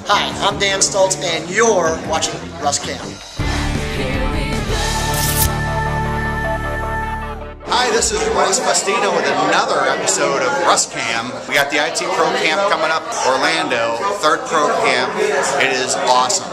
Hi, I'm Dan Stolts, and you're watching Russ Cam. Hi, this is Russ Fustino with another episode of Russ Cam. We got the IT Pro Camp coming up, Orlando, third Pro Camp. It is awesome.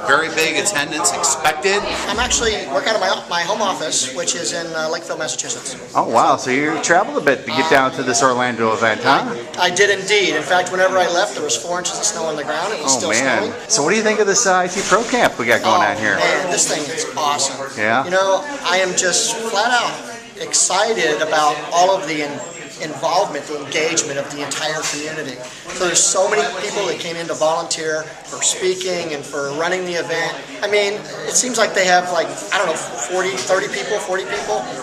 Very big attendance expected. I'm actually working out of my home office, which is in Lakeville, Massachusetts. Oh wow, so you traveled a bit to get down to this Orlando event, huh? I did indeed. In fact, whenever I left, there was 4 inches of snow on the ground. It was still snowing. So what do you think of this IT Pro Camp we got going on here? Man, this thing is awesome. Yeah? You know, I am just flat out excited about all of the involvement, the engagement of the entire community. So there's so many people that came in to volunteer for speaking and for running the event. I mean, it seems like they have like, I don't know, 40 people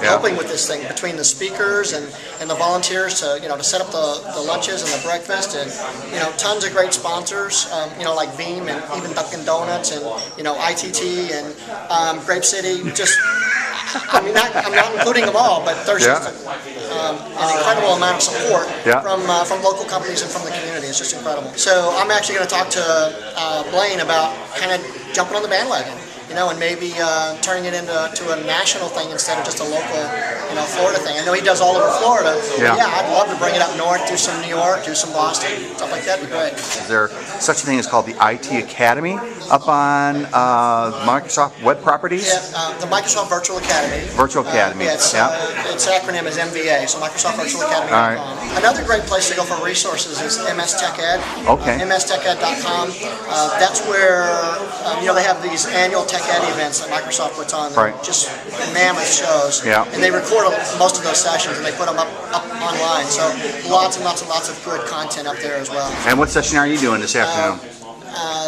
helping with this thing, between the speakers and the volunteers to, to set up the lunches and the breakfast, and, tons of great sponsors, like Veeam and even Dunkin' Donuts and, ITT and GrapeCity, just, I'm not including them all, but there's just an incredible amount of support from local companies and from the community. It's just incredible. So I'm actually going to talk to Blaine about kind of jumping on the bandwagon, and maybe turning it into a national thing instead of just a local, Florida thing. I know he does all over Florida. Yeah, I'd love to bring it up north, do some New York, do some Boston, stuff like that would be great. Is there such a thing as called the IT Academy up on Microsoft web properties? Yeah, the Microsoft Virtual Academy. Virtual Academy. Its acronym is MVA, so Microsoft Virtual Academy. All right. Another great place to go for resources is MS Tech Ed. Okay. MSTechEd.com. That's where they have these annual Tech Ed events that Microsoft puts on. They're just mammoth shows. Yeah. And they record most of those sessions and they put them up online. So lots and lots and lots of good content up there as well. And what session are you doing this afternoon?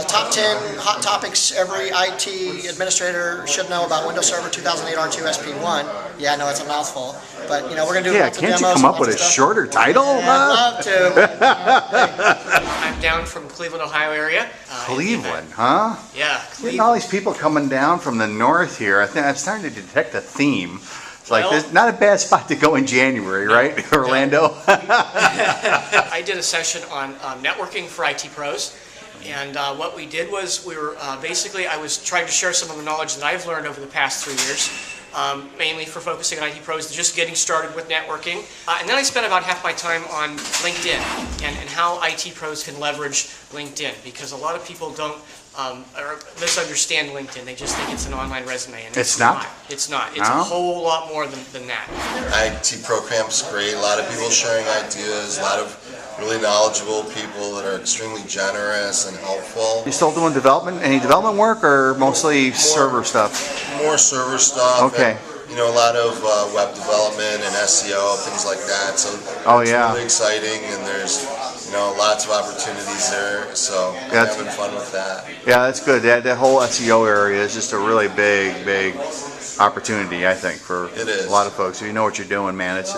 Top 10 hot topics every IT administrator should know about Windows Server 2008 R2 SP1. Yeah, I know it's a mouthful, but we're going to do lots of demos. Can't you come up with a shorter title? I'd love to. I'm down from Cleveland, Ohio area. Cleveland, huh? Yeah, Getting Cleveland. all these people coming down from the north here. I think I'm starting to detect a theme. It's like, there's not a bad spot to go in January, right? Orlando. I did a session on networking for IT pros. And what we did was I was trying to share some of the knowledge that I've learned over the past 3 years, mainly for focusing on IT pros, just getting started with networking. And then I spent about half my time on LinkedIn and how IT pros can leverage LinkedIn, because a lot of people don't or misunderstand LinkedIn. They just think it's an online resume. And it's not? It's not. It's a whole lot more than that. IT Pro Camp's great. A lot of people sharing ideas, a lot of really knowledgeable people that are extremely generous and helpful. You still doing any development work, or mostly server stuff? More server stuff. Okay. And, a lot of web development and SEO, things like that. So it's really exciting, and there's lots of opportunities there. So I'm having fun with that. Yeah, that's good. That whole SEO area is just a really big opportunity, I think, for a lot of folks. If you know what you're doing, man, you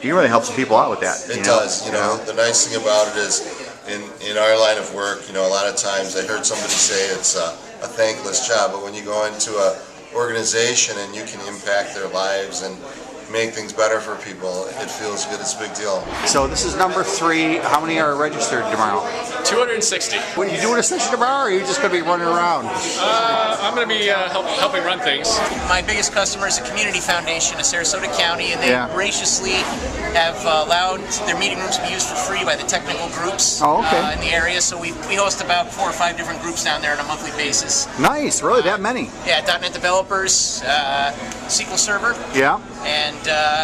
can really help some people out with that. It does. The nice thing about it is, in our line of work, a lot of times I heard somebody say it's a thankless job, but when you go into a organization and you can impact their lives and make things better for people, it feels good. It's a big deal. So this is number 3. How many are registered tomorrow? 260. Are you doing a session tomorrow, or are you just going to be running around? I'm going to be helping run things. My biggest customer is the Community Foundation of Sarasota County, and they graciously have allowed their meeting rooms to be used for free by the technical groups in the area. So we host about 4 or 5 different groups down there on a monthly basis. Nice, really, that many? Yeah, .NET developers, SQL Server. Yeah. And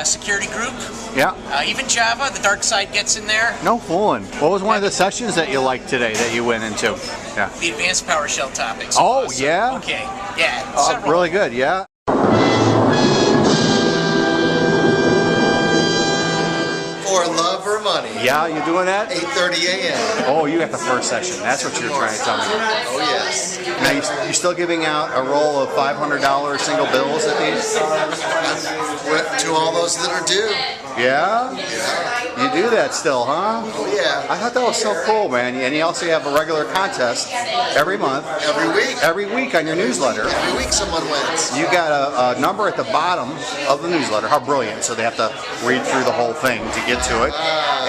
security group. Yeah. Even Java, the dark side gets in there. No fooling. What was one of the sessions that you liked today that you went into? Yeah. The advanced PowerShell topics. Oh, awesome. yeah? Okay. Yeah. Really good, yeah. For love or money. Yeah, you doing that? 8:30 a.m. Oh, you got the first session. That's what you're trying to tell me. Oh, yes. Now, you still giving out a roll of $500 single bills at these? To all those that are due. Yeah? Yeah. You do that still, huh? Oh, yeah. I thought that was so cool, man. And you also have a regular contest every month. Every week. Every week on your newsletter. Every week someone wins. You got a number at the bottom of the newsletter. How brilliant. So they have to read through the whole thing to get to it.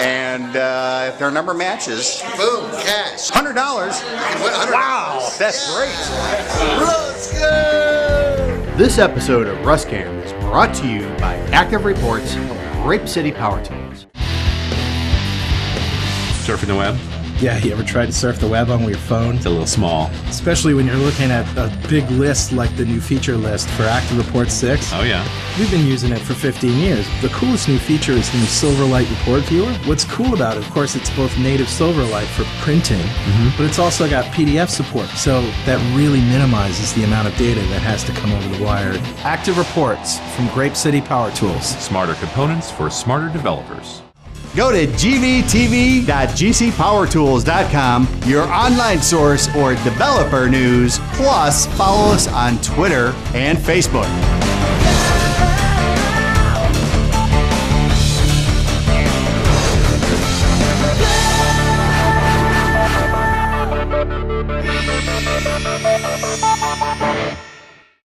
And if their number matches, Boom, cash. $100. You win $100. Wow, that's great. Let's go! This episode of Russ Cam is brought to you by Active Reports from GrapeCity PowerTools. Surfing the web? Yeah, you ever tried to surf the web on your phone? It's a little small. Especially when you're looking at a big list like the new feature list for Active Report 6. Oh yeah. We've been using it for 15 years. The coolest new feature is the new Silverlight Report Viewer. What's cool about it, of course, it's both native Silverlight for printing, but it's also got PDF support, so that really minimizes the amount of data that has to come over the wire. Active Reports from GrapeCity PowerTools. Smarter components for smarter developers. Go to gvtv.gcpowertools.com, your online source for developer news. Plus, follow us on Twitter and Facebook.